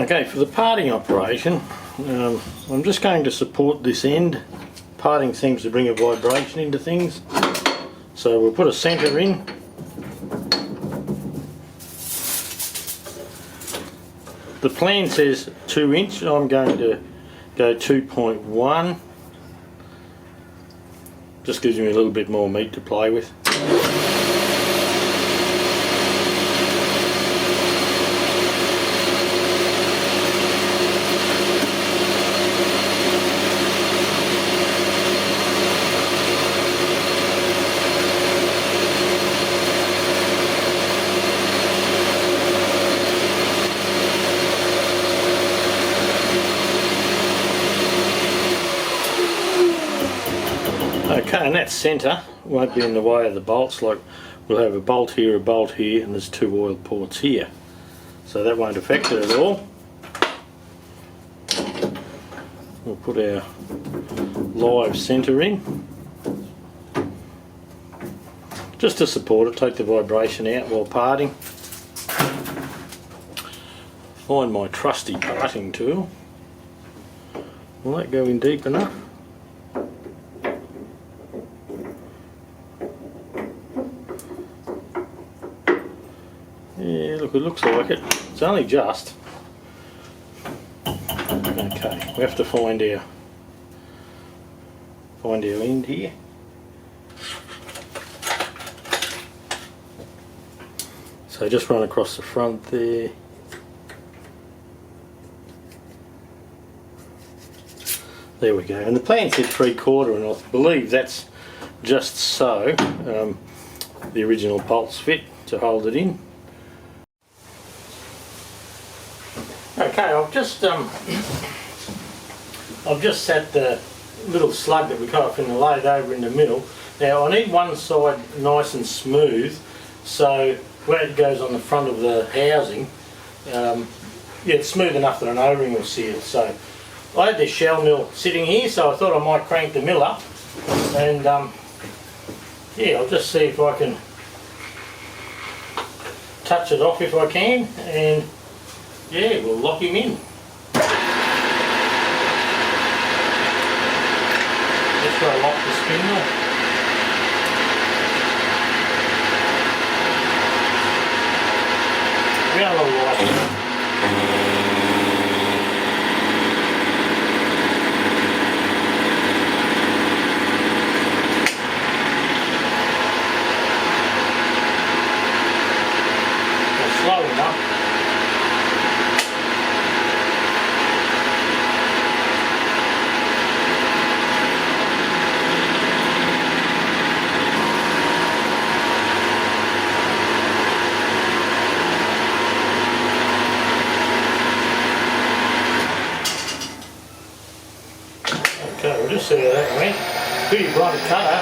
Okay, for the parting operation, I'm just going to support this end. Parting seems to bring a vibration into things, so we'll put a centre in. The plan says 2 inch, I'm going to go 2.1. Just gives me a little bit more meat to play with. Okay, and that centre won't be in the way of the bolts. Like, we'll have a bolt here, and there's 2 oil ports here, so that won't affect it at all. We'll put our live centre in just to support it, take the vibration out while parting. Find my trusty parting tool. Will that go in deep enough? Yeah, look, it looks like it. It's only just. Okay, we have to find our end here. So just run across the front there. There we go. And the plan said 3/4, and I believe that's just so the original bolts fit to hold it in. Okay, I've just set the little slug that we cut off in the load over in the middle. Now I need one side nice and smooth, so where it goes on the front of the housing, yeah, it's smooth enough that an O-ring will seal. So I had this shell mill sitting here, so I thought I might crank the mill up, and yeah, I'll just see if I can touch it off if I can, and yeah, we'll lock him in. Just got to lock the spindle. We got a little light. Slow enough. Okay, we'll just see how that went. Pretty bloody cutter.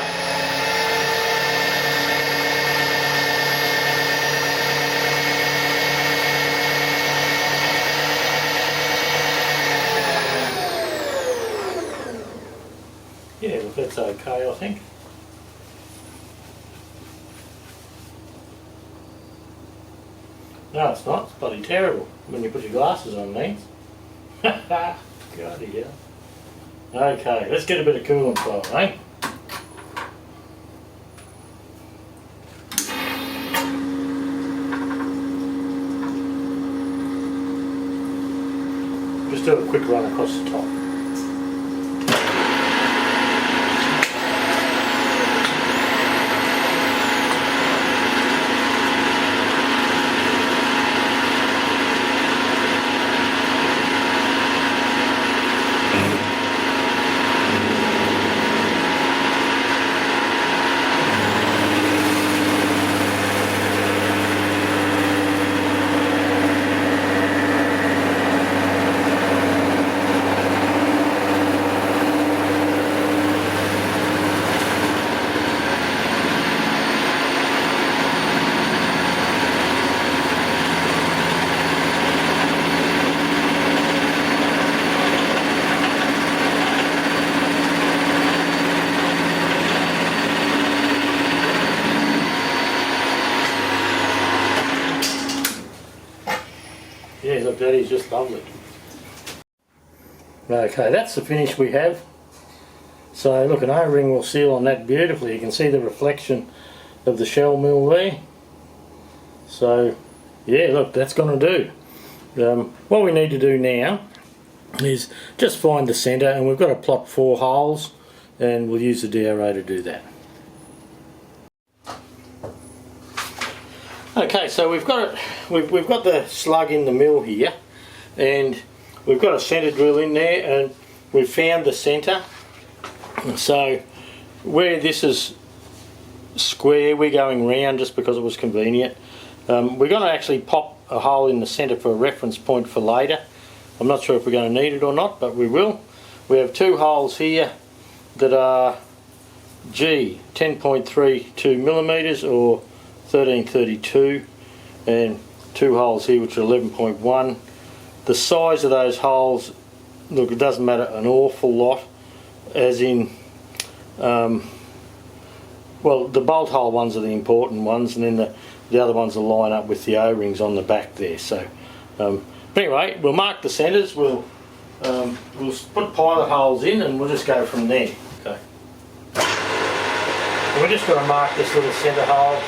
Yeah, look, that's okay, I think. No, it's not. It's bloody terrible when you put your glasses on, mate. Bloody hell. Okay, let's get a bit of coolant flow, eh? Just do a quick run across the top. that is just lovely. Okay, that's the finish we have. So look, an O-ring will seal on that beautifully. You can see the reflection of the shell mill there. So yeah, look, that's going to do. What we need to do now is just find the centre, and we've got to plot 4 holes, and we'll use the DRO to do that. Okay, so we've got the slug in the mill here, and we've got a centre drill in there, and we've found the centre. So where this is square, we're going round just because it was convenient. We're going to actually pop a hole in the centre for a reference point for later. I'm not sure if we're going to need it or not, but we will. We have 2 holes here that are G 10.32 millimetres or 1332, and 2 holes here which are 11.1. The size of those holes, look, it doesn't matter an awful lot, as in well, the bolt hole ones are the important ones, and then the other ones will line up with the O-rings on the back there. So but anyway, we'll mark the centres, we'll put pilot holes in, and we'll just go from there. Okay, we're just going to mark this little centre hole.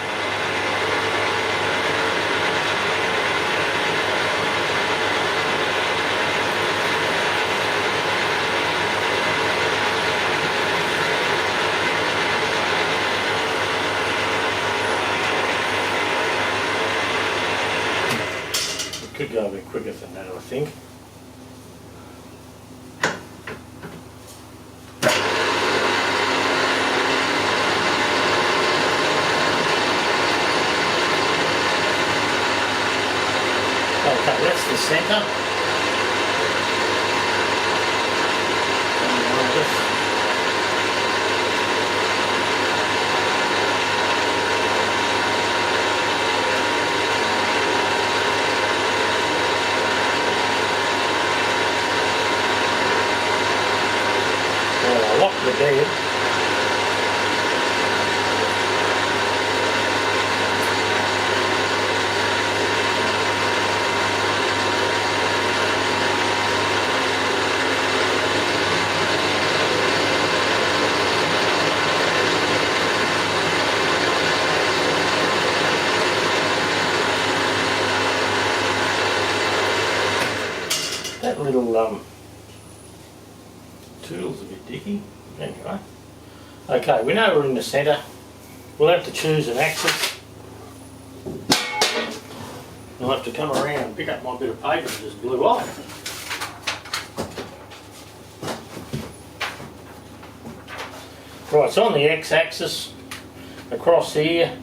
Could go a bit quicker than that, I think. Okay, that's the centre. The bed. That little tool's a bit dicky. Anyway, okay, we know we're in the centre. We'll have to choose an axis. I'll have to come around and pick up my bit of paper that just blew off. Right, so on the x-axis, across here,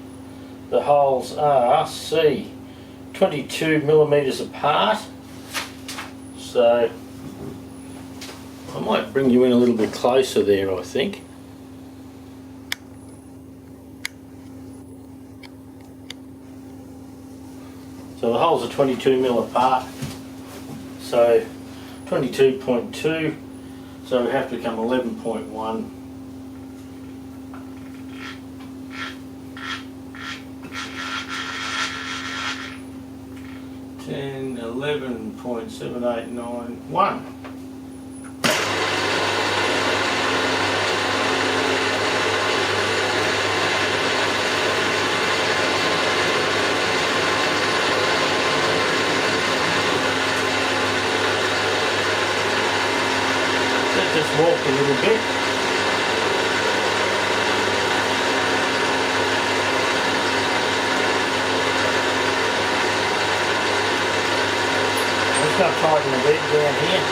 the holes are, C, 22 millimetres apart. So I might bring you in a little bit closer there, I think. So the holes are 22 mil apart, so 22.2, so we have to become 11.1. And 11.7891. Just walk a little bit. I'm just going to tighten the bed down here.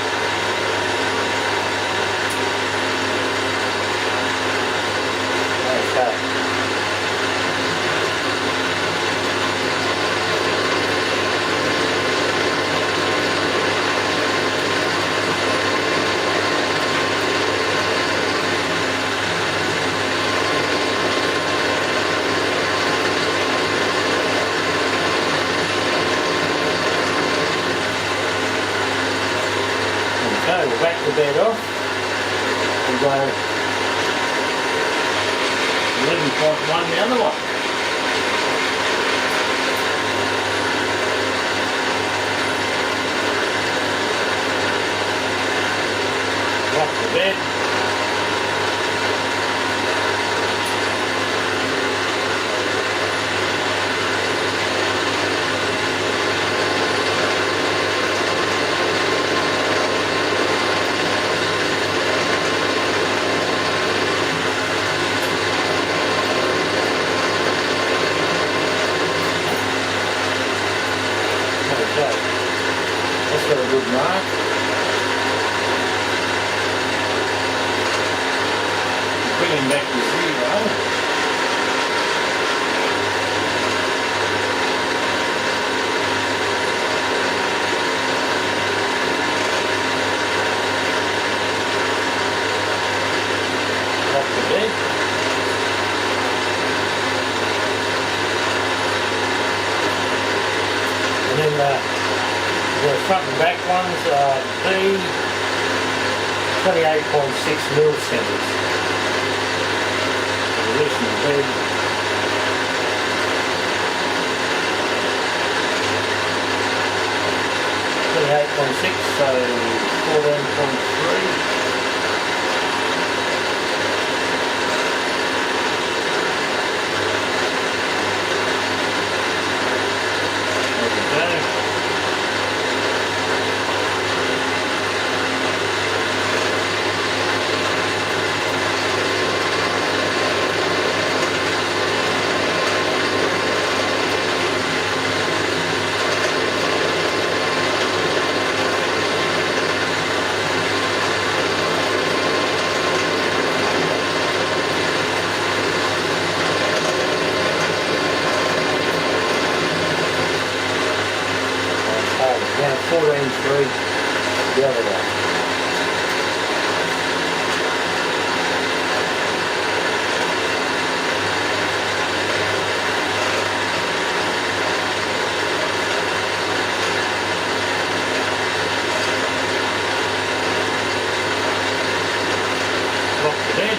Okay. Okay, we'll back the bed off. We'll go 11.1 the other one. bed. That's got a good mark. Bring him back to 0. Lock the bed. And then the front and back ones are B 28.6 mil centres. Loosen the bed. So 14.3. Down 14.3 the other way. Lock the bed.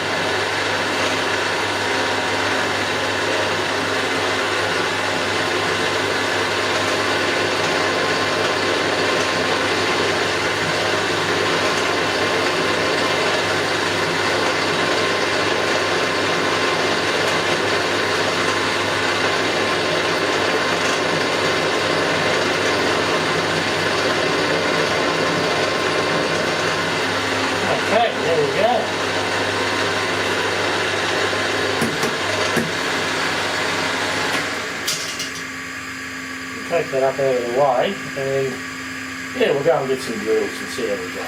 Okay, there we go. Take that up out of the way and yeah, we'll go and get some drills and see how we go.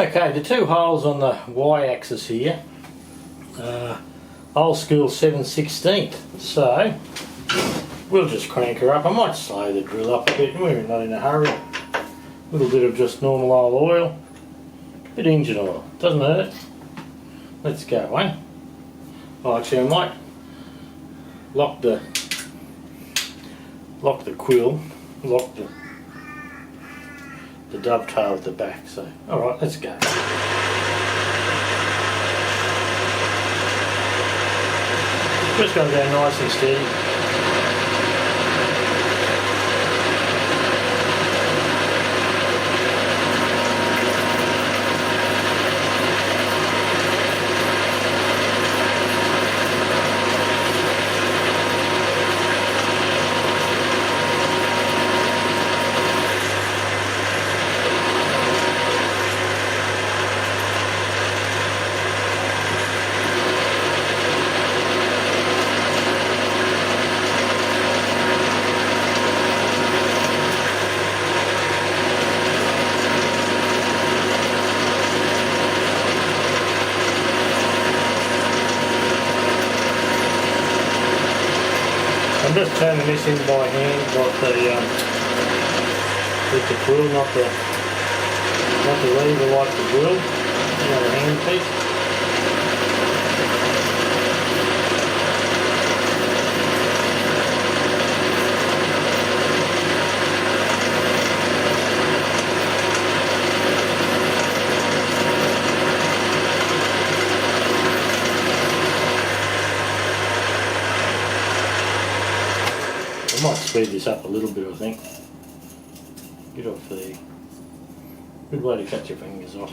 Okay, the two holes on the y-axis here, old school 7/16, so we'll just crank her up. I might slow the drill up a bit, we're not in a hurry. A little bit of just normal old oil, a bit of engine oil, doesn't hurt. Let's go, eh? Oh, actually I might lock the quill, lock the dovetail at the back. So, alright, let's go. Just going to go nice and steady. I'm just turning this in by hand, with the quill, not the lever like the drill, the hand piece. I might speed this up a little bit, I think. Get off there. Good way to cut your fingers off.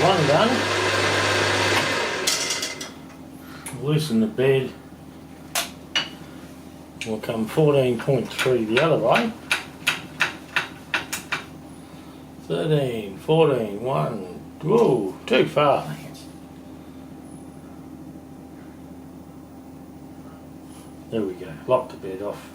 One done. Loosen the bed. We'll come 14.3 the other way. 13, 14, 1. Whoa, too far. There we go. Lock the bed off.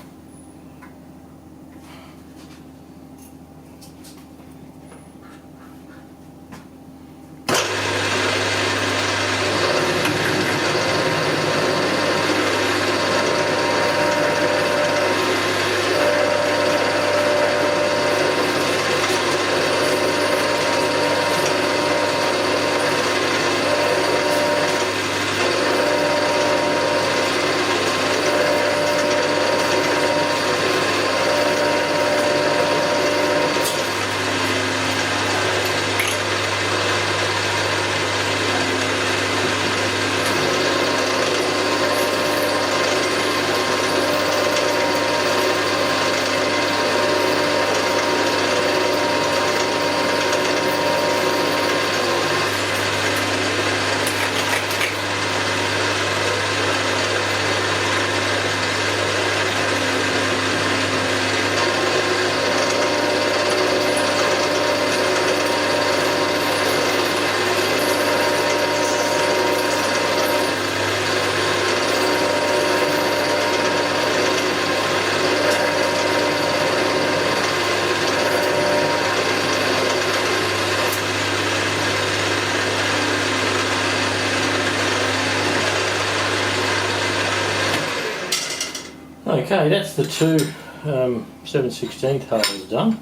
Okay, that's the two 7/16 holes done.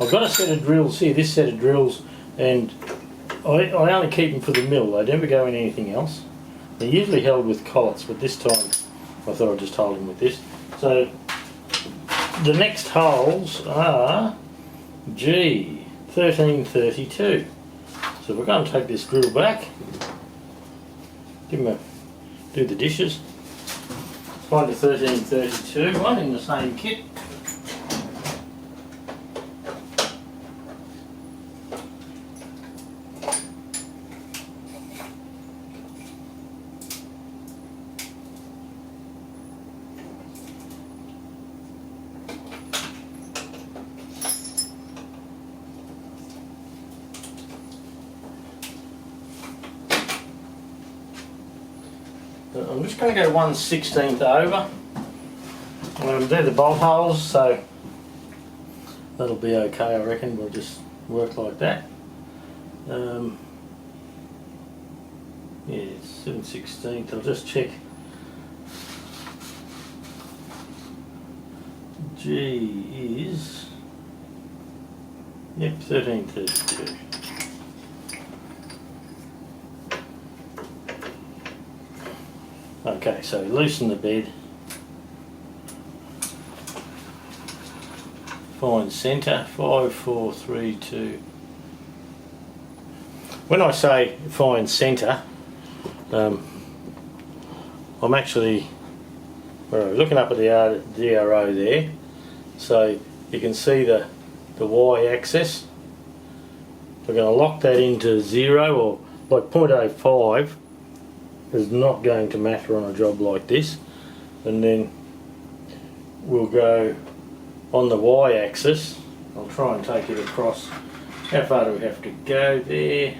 I've got a set of drills here, this set of drills, and I only keep them for the mill. They never go in anything else. They're usually held with collets, but this time I thought I'd just hold them with this. So the next holes are G 1332. So we're going to take this drill back, give them a do the dishes. Find a 1332 one in the same kit. I'm just going to go 1/16 over. They're the bolt holes, so that'll be okay, I reckon. We'll just work like that. Yeah, 7/16. I'll just check. G is, yep, 1332. Okay, so loosen the bed, find centre, 5, 4, 3, 2. When I say find centre, I'm actually looking up at the DRO there, so you can see the y-axis. We're going to lock that into 0, or like 0.05. Is not going to matter on a job like this, and then we'll go on the y-axis. I'll try and take it across. How far do we have to go there?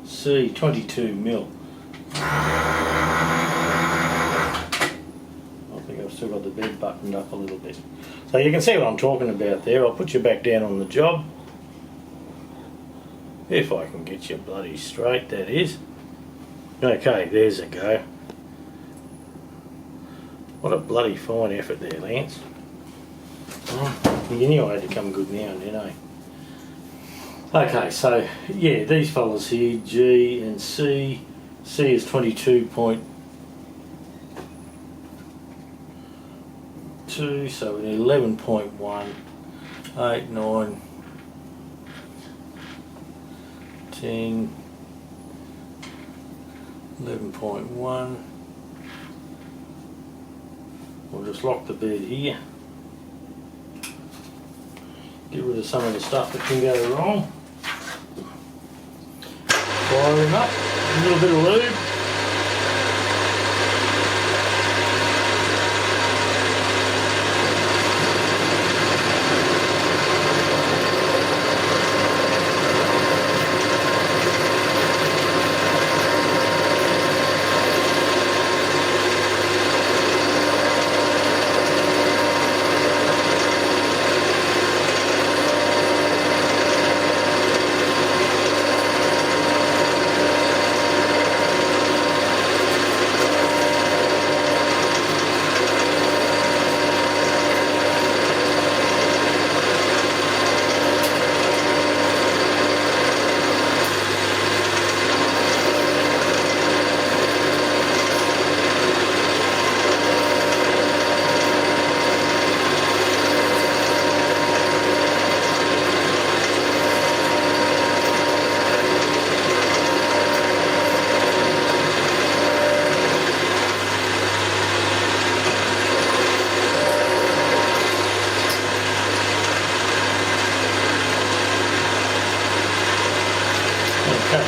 C 22 mil. I've still got the bed buttoned up a little bit. So you can see what I'm talking about there. I'll put you back down on the job. If I can get you bloody straight, that is. Okay, there's a go. What a bloody fine effort there, Lance. Oh, you knew I had to come good now and then, eh? Okay, so yeah, these fellas here, G and C. C is 22.2, so we need 11.1, 8, 9, 10, 11.1. We'll just lock the bed here. Get rid of some of the stuff that can go wrong. Fire him up, a little bit of lube.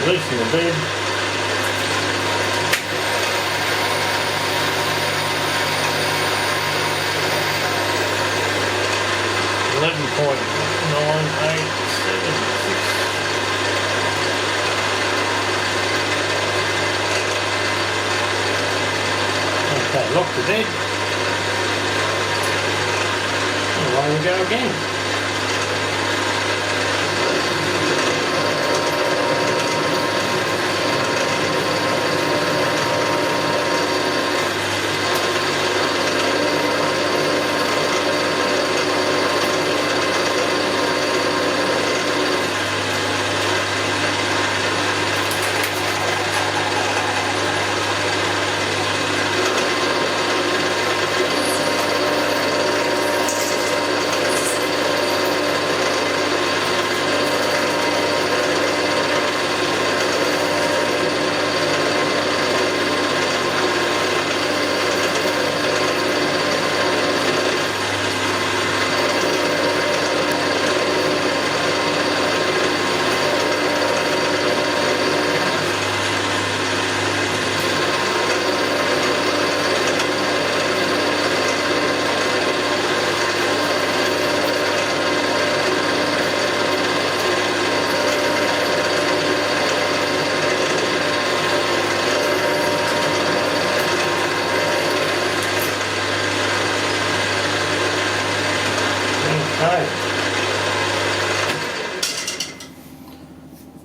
Loosen the bed. Okay, lock the bed. And away we go again.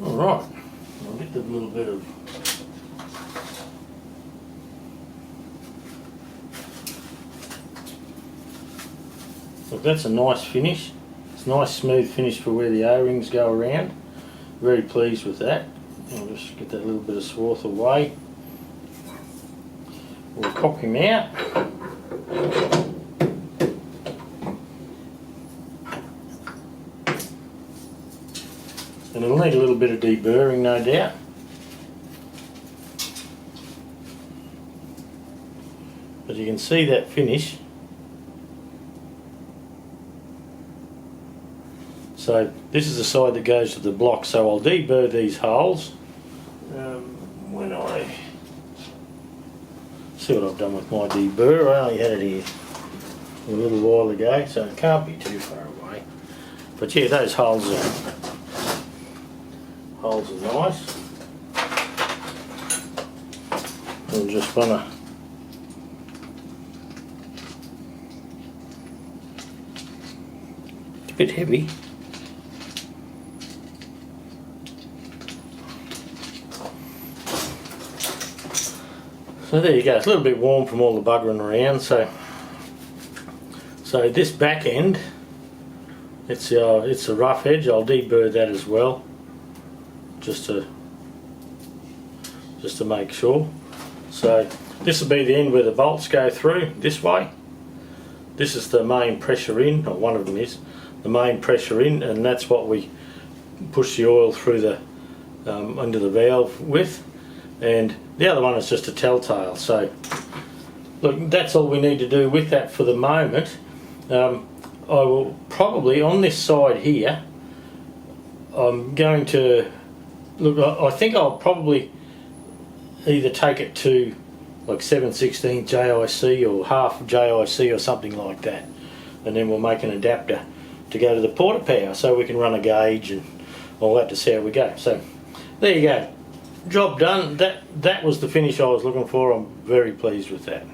Alright, I'll get the little bit of look, that's a nice finish. It's a nice smooth finish for where the O-rings go around. Very pleased with that. I'll just get that little bit of swath away. We'll pop him out. And it'll need a little bit of deburring, no doubt. But you can see that finish. So this is the side that goes to the block, so I'll deburr these holes. When I see what I've done with my deburr, I only had it here a little while ago, so it can't be too far away. But yeah, those holes are nice. We'll just want to a bit heavy. So there you go, it's a little bit warm from all the buggering around, so this back end, it's a rough edge. I'll deburr that as well, just to make sure. So this will be the end where the bolts go through this way. This is the main pressure in, or one of them is the main pressure in, and that's what we push the oil through the under the valve with. And the other one is just a telltale. So look, that's all we need to do with that for the moment. I will probably, on this side here, I'm going to look, I think I'll probably either take it to like 7/16 JIC or half JIC or something like that, and then we'll make an adapter to go to the porta power so we can run a gauge and all that to see how we go. So there you go, job done. That was the finish I was looking for. I'm very pleased with that.